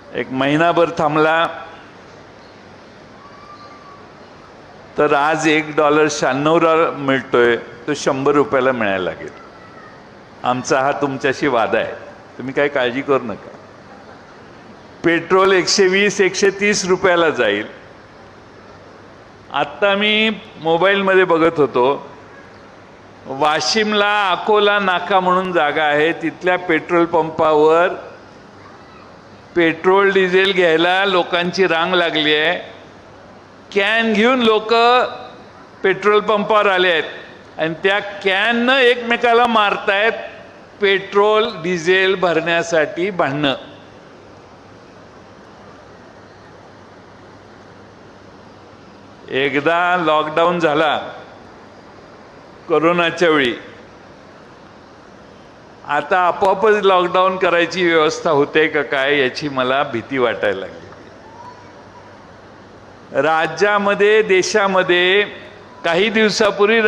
एक महिनाभर थांबला तर आज $1.96 मिळतोय, तो $100 मिळायला लागेल. आमचा हा तुमच्याशी वादा आहे, तुम्ही काही काळजी करू नका. पेट्रोल 120-130 रुपयाला जाईल. आत्ता मी मोबाईलमध्ये बघत होतो, वाशिमला अकोला नाका म्हणून जागा आहे, तिथल्या पेट्रोल पंपावर पेट्रोल डिझेल घ्यायला लोकांची रांग लागली आहे. कॅन घेऊन लोक पेट्रोल पंपावर आले आहेत आणि त्या कॅननं एकमेकाला मारतायत पेट्रोल डिझेल भरण्यासाठी भांडणं. एकदा लॉकडाऊन झाला कोरोनाच्या वेळी, आता आपोआपच लॉकडाऊन करायची व्यवस्था होते का काय याची मला भीती वाटायला लागली. राज्यामध्ये देशामध्ये काही दिवसापूर्वी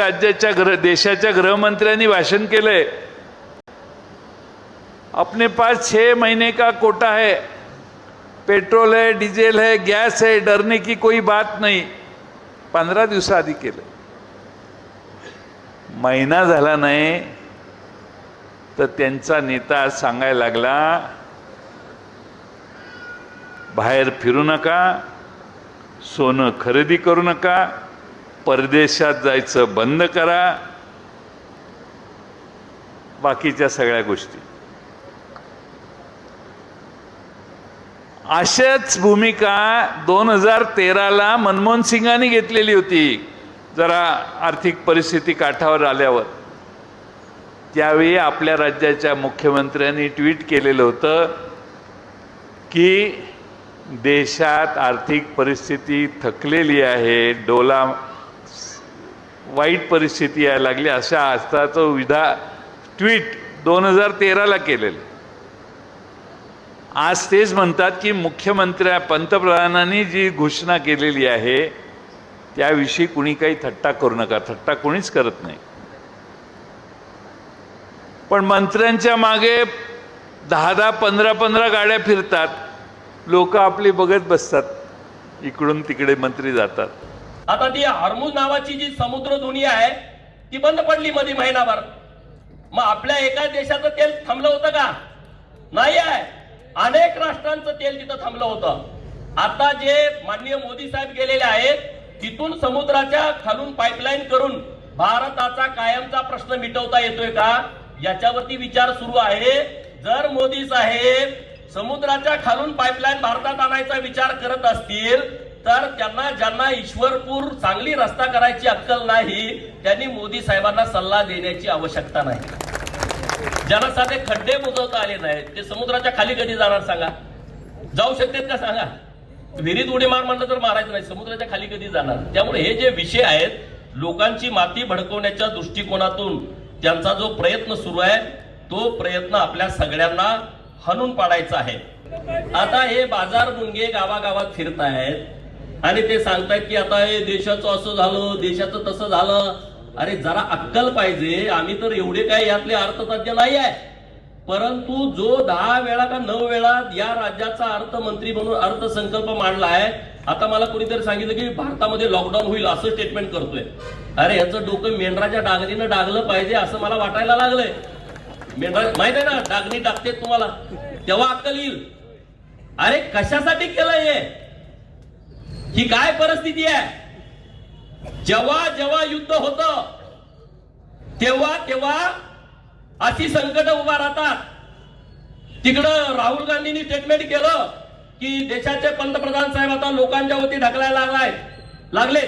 देशाच्या गृहमंत्र्यांनी भाषण केलंय, अपने पास 6 महीने का कोटा है, पेट्रोल है, डीजल है, गैस है, डरने की कोई बात नहीं. 15 दिवसाआधी केलं. महिना झाला नाही तर त्यांचा नेता सांगायला लागला, बाहेर फिरू नका, सोनं खरेदी करू नका, परदेशात जायचं बंद करा, बाकीच्या सगळ्या गोष्टी. अशाच भूमिका 2013ला मनमोहन सिंगांनी घेतलेली होती. जरा आर्थिक परिस्थिती काठावर आल्यावर त्यावेळी आपल्या राज्याच्या मुख्यमंत्र्यांनी ट्विट केलेलं होतं की देशात आर्थिक परिस्थिती थकलेली आहे, वाईट परिस्थिती यायला लागली, अशा अर्थाचं ट्विट 2013ला केलेलं. आज तेच म्हणतात की पंतप्रधानांनी जी घोषणा केलेली आहे त्याविषयी कुणी काही थट्टा करू नका. थट्टा कोणीच करत नाही, पण मंत्र्यांच्या मागे 10-10, 15-15 गाड्या फिरतात, लोक आपली बघत बसतात, इकडून तिकडे मंत्री जातात. आता ती हॉर्मुझ नावाची जी समुद्र दुनिया आहे ती बंद पडली मध्ये महिनाभर. मग आपल्या एका देशाचं तेल थांबलं होतं का? नाही आहे. अनेक राष्ट्रांचं तेल तिथं थांबलं होतं. आता जे माननीय मोदी साहेब गेलेले आहेत तिथून समुद्राच्या खालून पाईपलाईन करून भारताचा कायमचा प्रश्न मिटवता येतोय का याच्यावरती विचार सुरू आहे. जर मोदी साहेब समुद्राच्या खालून पाईपलाईन भारतात आणायचा विचार करत असतील तर ज्यांना ईश्वरपूर सांगली रस्ता करायची अक्कल नाही त्यांनी मोदी साहेबांना सल्ला देण्याची आवश्यकता नाही. ज्यांना साधे खड्डे बुजवता आले नाहीत ते समुद्राच्या खाली कधी जाणार सांगा? जाऊ शकतात का सांगा? विहिरीत उडी मार म्हणलं तर मारायचं नाही, समुद्राच्या खाली कधी जाणार? त्यामुळे हे जे विषय आहेत लोकांची माती भडकवण्याच्या दृष्टिकोनातून त्यांचा जो प्रयत्न सुरू आहे तो प्रयत्न आपल्या सगळ्यांना हाणून पाडायचा आहे. आता हे बाजार मुंगे गावागावात फिरत आहेत आणि ते सांगतायत की आता हे देशाचं असं झालं, देशाचं तसं झालं. अरे जरा अक्कल पाहिजे. आम्ही तर एवढे काय यातले अर्थतज्ञ नाही आहे, परंतु जो 10 वेळा का 9 वेळा या राज्याचा अर्थमंत्री म्हणून अर्थसंकल्प मांडला आहे. आता मला कोणीतरी सांगितलं की भारतामध्ये लॉकडाऊन होईल असं स्टेटमेंट करतोय. अरे याचं डोकं मेंढराच्या डागणीनं डागलं पाहिजे असं मला वाटायला लागलंय. मेंढरा माहित आहे ना, डागणी टाकते तुम्हाला तेव्हा अक्कल येईल. अरे कशासाठी केलंय हे? ही काय परिस्थिती आहे? जेव्हा जेव्हा युद्ध होतं तेव्हा अशी संकट उभा राहतात. तिकडं राहुल गांधींनी स्टेटमेंट केलं की देशाचे पंतप्रधान साहेब आता लोकांच्या वती ढकलायला लागले.